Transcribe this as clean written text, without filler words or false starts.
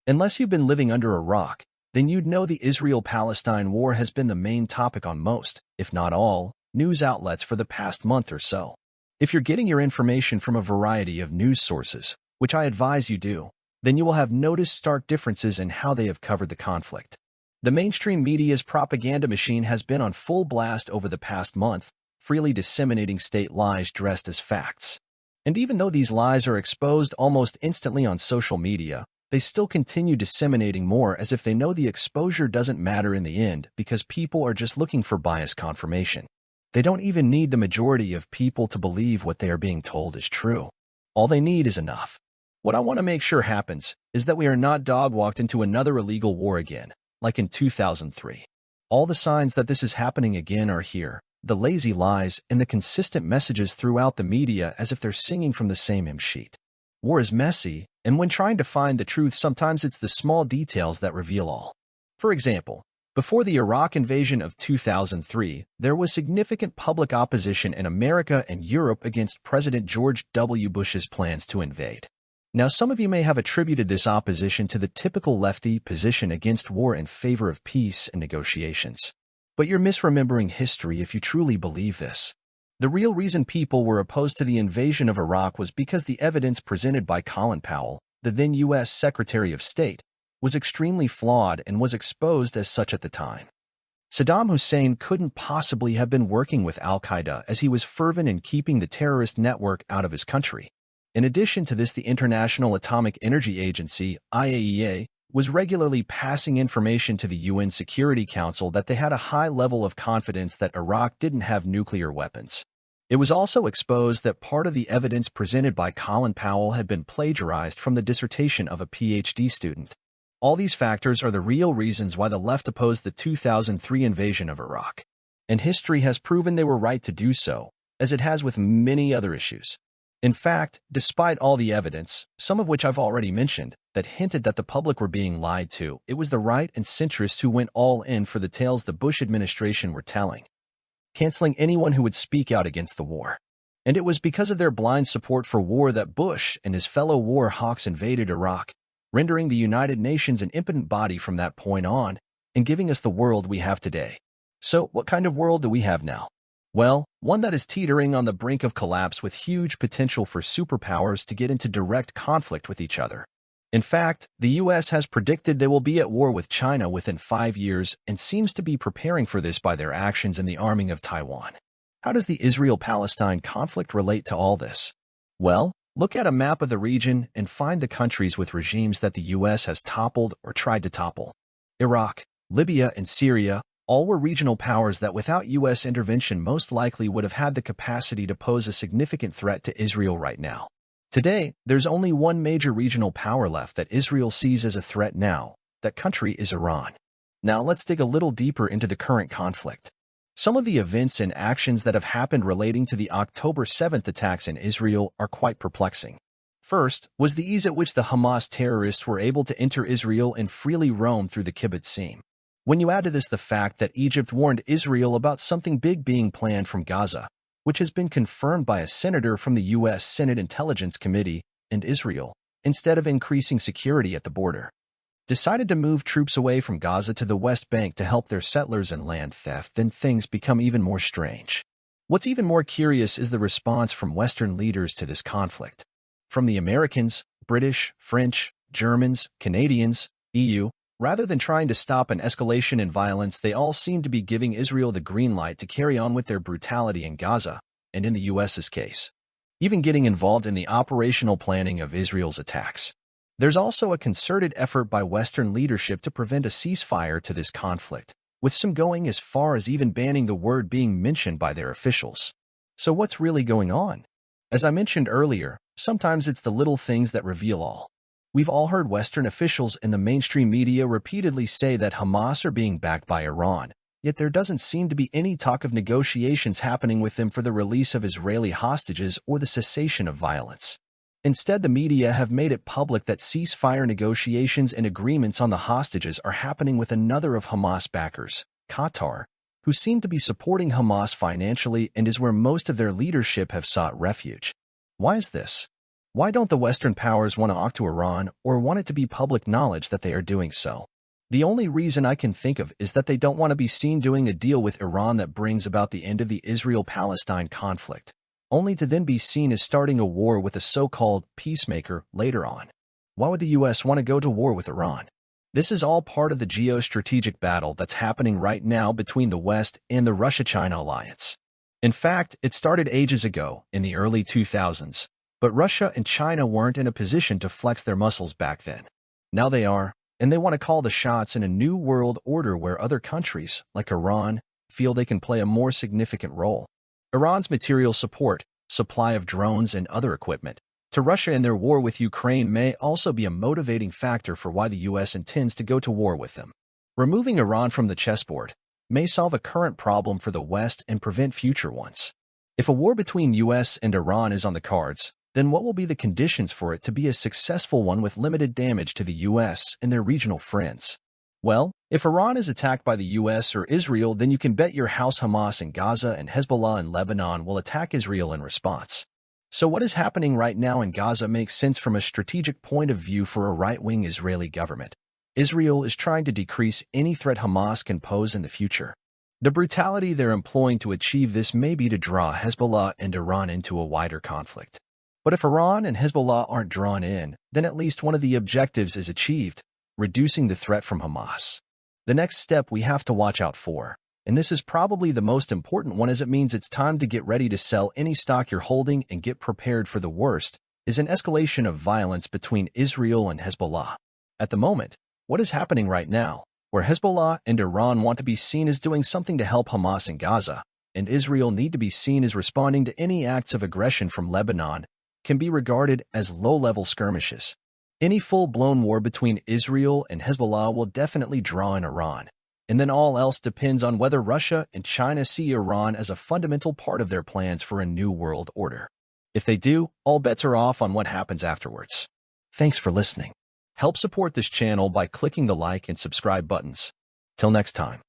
Unless you've been living under a rock, then you'd know the Israel-Palestine war has been the main topic on most, if not all, news outlets for the past month or so. If you're getting your information from a variety of news sources, which I advise you do, then you will have noticed stark differences in how they have covered the conflict. The mainstream media's propaganda machine has been on full blast over the past month, freely disseminating state lies dressed as facts. And even though these lies are exposed almost instantly on social media, they still continue disseminating more as if they know the exposure doesn't matter in the end because people are just looking for bias confirmation. They don't even need the majority of people to believe what they are being told is true. All they need is enough. What I want to make sure happens is that we are not dog-walked into another illegal war again, like in 2003. All the signs that this is happening again are here, the lazy lies and the consistent messages throughout the media as if they're singing from the same hymn sheet. War is messy, and when trying to find the truth, sometimes it's the small details that reveal all. For example, before the Iraq invasion of 2003, there was significant public opposition in America and Europe against President George W. Bush's plans to invade. Now, some of you may have attributed this opposition to the typical lefty position against war in favor of peace and negotiations. But you're misremembering history if you truly believe this. The real reason people were opposed to the invasion of Iraq was because the evidence presented by Colin Powell, the then U.S. Secretary of State, was extremely flawed and was exposed as such at the time. Saddam Hussein couldn't possibly have been working with al-Qaeda as he was fervent in keeping the terrorist network out of his country. In addition to this, the International Atomic Energy Agency, IAEA, was regularly passing information to the UN Security Council that they had a high level of confidence that Iraq didn't have nuclear weapons. It was also exposed that part of the evidence presented by Colin Powell had been plagiarized from the dissertation of a PhD student. All these factors are the real reasons why the left opposed the 2003 invasion of Iraq. And history has proven they were right to do so, as it has with many other issues. In fact, despite all the evidence, some of which I've already mentioned, that hinted that the public were being lied to, it was the right and centrists who went all in for the tales the Bush administration were telling, canceling anyone who would speak out against the war. And it was because of their blind support for war that Bush and his fellow war hawks invaded Iraq, rendering the United Nations an impotent body from that point on, and giving us the world we have today. So, what kind of world do we have now? Well, one that is teetering on the brink of collapse with huge potential for superpowers to get into direct conflict with each other. In fact, the U.S. has predicted they will be at war with China within 5 years and seems to be preparing for this by their actions in the arming of Taiwan. How does the Israel-Palestine conflict relate to all this? Well, look at a map of the region and find the countries with regimes that the U.S. has toppled or tried to topple. Iraq, Libya, and Syria all were regional powers that without U.S. intervention most likely would have had the capacity to pose a significant threat to Israel right now. Today, there's only one major regional power left that Israel sees as a threat now. That country is Iran. Now let's dig a little deeper into the current conflict. Some of the events and actions that have happened relating to the October 7th attacks in Israel are quite perplexing. First was the ease at which the Hamas terrorists were able to enter Israel and freely roam through the kibbutzim. When you add to this the fact that Egypt warned Israel about something big being planned from Gaza, which has been confirmed by a senator from the U.S. Senate Intelligence Committee, and Israel, instead of increasing security at the border, decided to move troops away from Gaza to the West Bank to help their settlers in land theft, then things become even more strange. What's even more curious is the response from Western leaders to this conflict. From the Americans, British, French, Germans, Canadians, EU, rather than trying to stop an escalation in violence, they all seem to be giving Israel the green light to carry on with their brutality in Gaza, and in the U.S.'s case, even getting involved in the operational planning of Israel's attacks. There's also a concerted effort by Western leadership to prevent a ceasefire to this conflict, with some going as far as even banning the word being mentioned by their officials. So what's really going on? As I mentioned earlier, sometimes it's the little things that reveal all. We've all heard Western officials in the mainstream media repeatedly say that Hamas are being backed by Iran, yet there doesn't seem to be any talk of negotiations happening with them for the release of Israeli hostages or the cessation of violence. Instead, the media have made it public that ceasefire negotiations and agreements on the hostages are happening with another of Hamas backers, Qatar, who seem to be supporting Hamas financially and is where most of their leadership have sought refuge. Why is this? Why don't the Western powers want to talk to Iran or want it to be public knowledge that they are doing so? The only reason I can think of is that they don't want to be seen doing a deal with Iran that brings about the end of the Israel-Palestine conflict, only to then be seen as starting a war with a so-called peacemaker later on. Why would the U.S. want to go to war with Iran? This is all part of the geostrategic battle that's happening right now between the West and the Russia-China alliance. In fact, it started ages ago, in the early 2000s, but Russia and China weren't in a position to flex their muscles back then. Now they are, and they want to call the shots in a new world order where other countries, like Iran, feel they can play a more significant role. Iran's material support, supply of drones and other equipment, to Russia in their war with Ukraine may also be a motivating factor for why the U.S. intends to go to war with them. Removing Iran from the chessboard may solve a current problem for the West and prevent future ones. If a war between U.S. and Iran is on the cards, then what will be the conditions for it to be a successful one with limited damage to the U.S. and their regional friends? Well, if Iran is attacked by the U.S. or Israel, then you can bet your house Hamas in Gaza and Hezbollah in Lebanon will attack Israel in response. So what is happening right now in Gaza makes sense from a strategic point of view for a right-wing Israeli government. Israel is trying to decrease any threat Hamas can pose in the future. The brutality they're employing to achieve this may be to draw Hezbollah and Iran into a wider conflict. But if Iran and Hezbollah aren't drawn in, then at least one of the objectives is achieved, reducing the threat from Hamas. The next step we have to watch out for, and this is probably the most important one as it means it's time to get ready to sell any stock you're holding and get prepared for the worst, is an escalation of violence between Israel and Hezbollah. At the moment, what is happening right now, where Hezbollah and Iran want to be seen as doing something to help Hamas in Gaza, and Israel need to be seen as responding to any acts of aggression from Lebanon, can be regarded as low-level skirmishes. Any full-blown war between Israel and Hezbollah will definitely draw in Iran, and then all else depends on whether Russia and China see Iran as a fundamental part of their plans for a new world order. If they do, all bets are off on what happens afterwards. Thanks for listening. Help support this channel by clicking the like and subscribe buttons. Till next time.